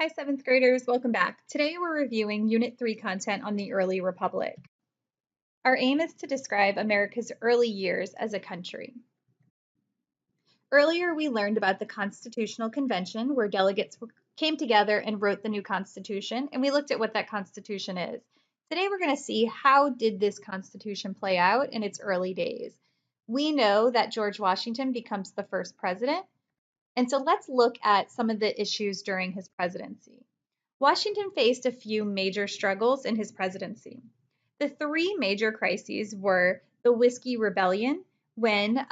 Hi, 7th graders, welcome back. Today we're reviewing Unit 3 content on the early republic. Our aim is to describe America's early years as a country. Earlier we learned about the Constitutional Convention, where delegates came together and wrote the new Constitution, and we looked at what that Constitution is. Today we're going to see how did this Constitution play out in its early days. We know that George Washington becomes the first president, and so let's look at some of the issues during his presidency. Washington faced a few major struggles in his presidency. The three major crises were the Whiskey Rebellion, when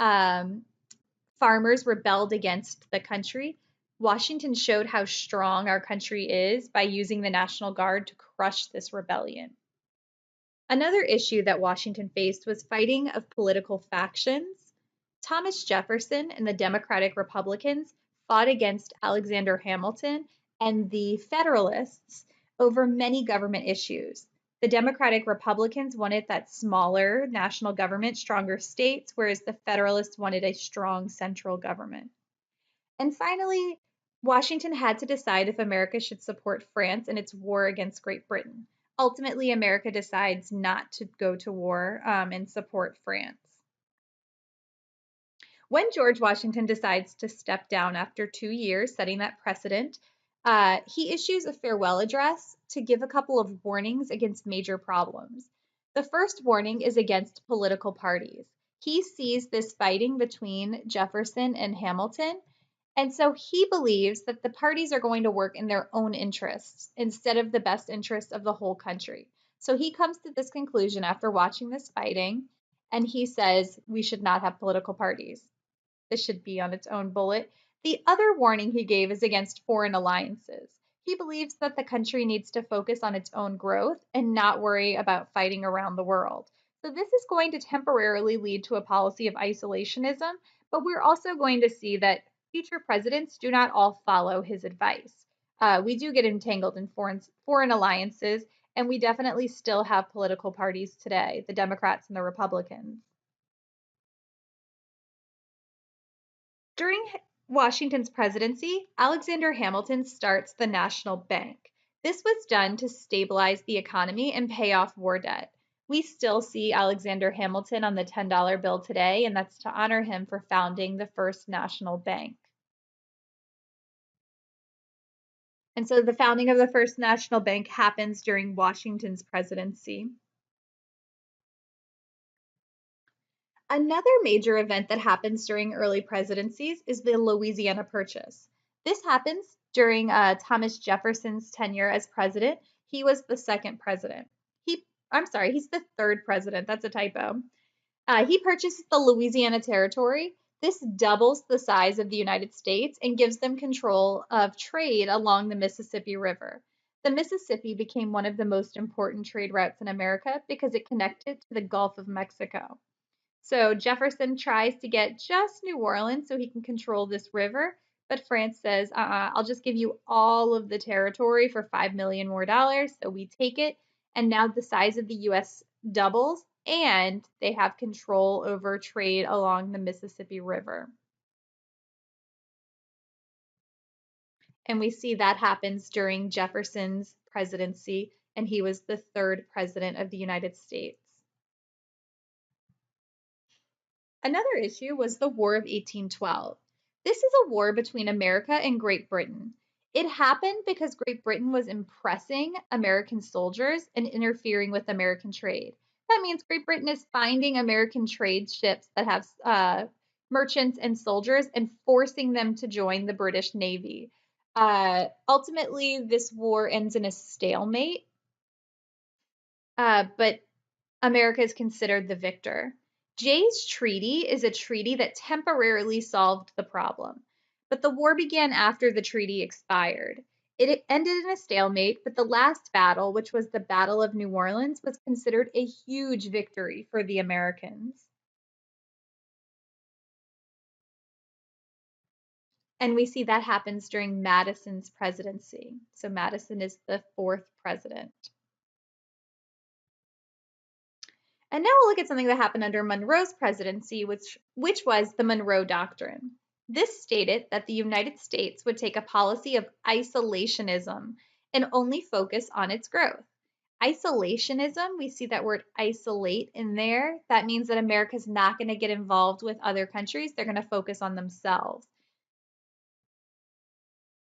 farmers rebelled against the country. Washington showed how strong our country is by using the National Guard to crush this rebellion. Another issue that Washington faced was fighting of political factions. Thomas Jefferson and the Democratic Republicans fought against Alexander Hamilton and the Federalists over many government issues. The Democratic Republicans wanted that smaller national government, stronger states, whereas the Federalists wanted a strong central government. And finally, Washington had to decide if America should support France in its war against Great Britain. Ultimately, America decides not to go to war and support France. When George Washington decides to step down after 2 years, setting that precedent, he issues a farewell address to give a couple of warnings against major problems. The first warning is against political parties. He sees this fighting between Jefferson and Hamilton, and so he believes that the parties are going to work in their own interests instead of the best interests of the whole country. So he comes to this conclusion after watching this fighting, and he says we should not have political parties. This should be on its own bullet. The other warning he gave is against foreign alliances. He believes that the country needs to focus on its own growth and not worry about fighting around the world. So this is going to temporarily lead to a policy of isolationism, but we're also going to see that future presidents do not all follow his advice. We do get entangled in foreign alliances, and we definitely still have political parties today, the Democrats and the Republicans. During Washington's presidency, Alexander Hamilton starts the National Bank. This was done to stabilize the economy and pay off war debt. We still see Alexander Hamilton on the $10 bill today, and that's to honor him for founding the first national bank. And so the founding of the first national bank happens during Washington's presidency. Another major event that happens during early presidencies is the Louisiana Purchase. This happens during Thomas Jefferson's tenure as president. He was the second president. He's the third president. That's a typo. He purchases the Louisiana Territory. This doubles the size of the United States and gives them control of trade along the Mississippi River. The Mississippi became one of the most important trade routes in America because it connected to the Gulf of Mexico. So Jefferson tries to get just New Orleans so he can control this river, but France says, I'll just give you all of the territory for $5 million more. So we take it, and now the size of the U.S. doubles, and they have control over trade along the Mississippi River. And we see that happens during Jefferson's presidency, and he was the third president of the United States. Another issue was the War of 1812. This is a war between America and Great Britain. It happened because Great Britain was impressing American soldiers and interfering with American trade. That means Great Britain is finding American trade ships that have merchants and soldiers and forcing them to join the British Navy. Ultimately, this war ends in a stalemate, but America is considered the victor. Jay's Treaty is a treaty that temporarily solved the problem, but the war began after the treaty expired. It ended in a stalemate, but the last battle, which was the Battle of New Orleans, was considered a huge victory for the Americans. And we see that happens during Madison's presidency. So Madison is the fourth president. And now we'll look at something that happened under Monroe's presidency, which was the Monroe Doctrine. This stated that the United States would take a policy of isolationism and only focus on its growth. Isolationism, we see that word isolate in there. That means that America's not going to get involved with other countries. They're going to focus on themselves.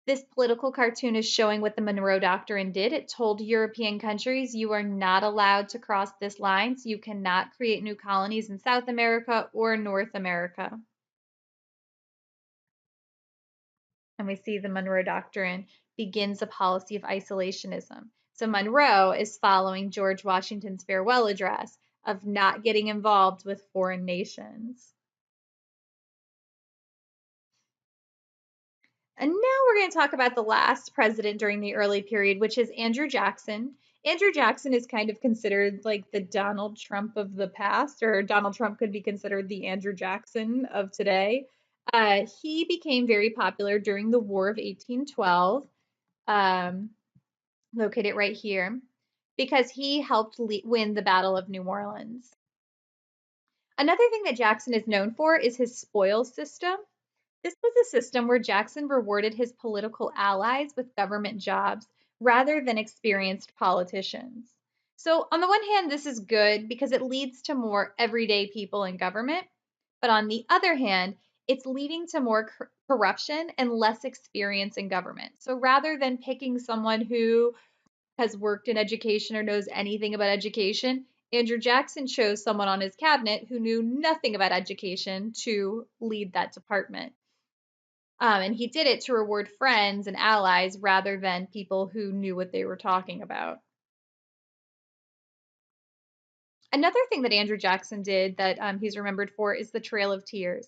This political cartoon is showing what the Monroe Doctrine did. It told European countries, you are not allowed to cross this line, so you cannot create new colonies in South America or North America. And we see the Monroe Doctrine begins a policy of isolationism. So Monroe is following George Washington's farewell address of not getting involved with foreign nations. And now we're going to talk about the last president during the early period, which is Andrew Jackson. Andrew Jackson is kind of considered like the Donald Trump of the past, or Donald Trump could be considered the Andrew Jackson of today. He became very popular during the War of 1812, located right here, because he helped win the Battle of New Orleans. Another thing that Jackson is known for is his spoils system. This was a system where Jackson rewarded his political allies with government jobs rather than experienced politicians. So, on the one hand, this is good because it leads to more everyday people in government. But on the other hand, it's leading to more corruption and less experience in government. So, rather than picking someone who has worked in education or knows anything about education, Andrew Jackson chose someone on his cabinet who knew nothing about education to lead that department. And he did it to reward friends and allies rather than people who knew what they were talking about. Another thing that Andrew Jackson did that he's remembered for is the Trail of Tears.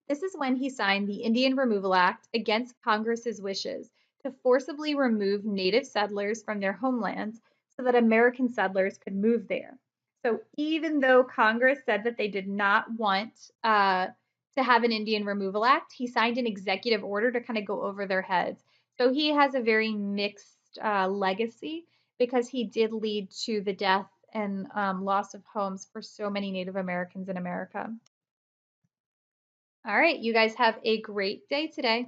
This is when he signed the Indian Removal Act against Congress's wishes to forcibly remove native settlers from their homelands so that American settlers could move there. So even though Congress said that they did not want to have an Indian Removal Act, he signed an executive order to kind of go over their heads. So he has a very mixed legacy because he did lead to the death and loss of homes for so many Native Americans in America. All right, you guys have a great day today.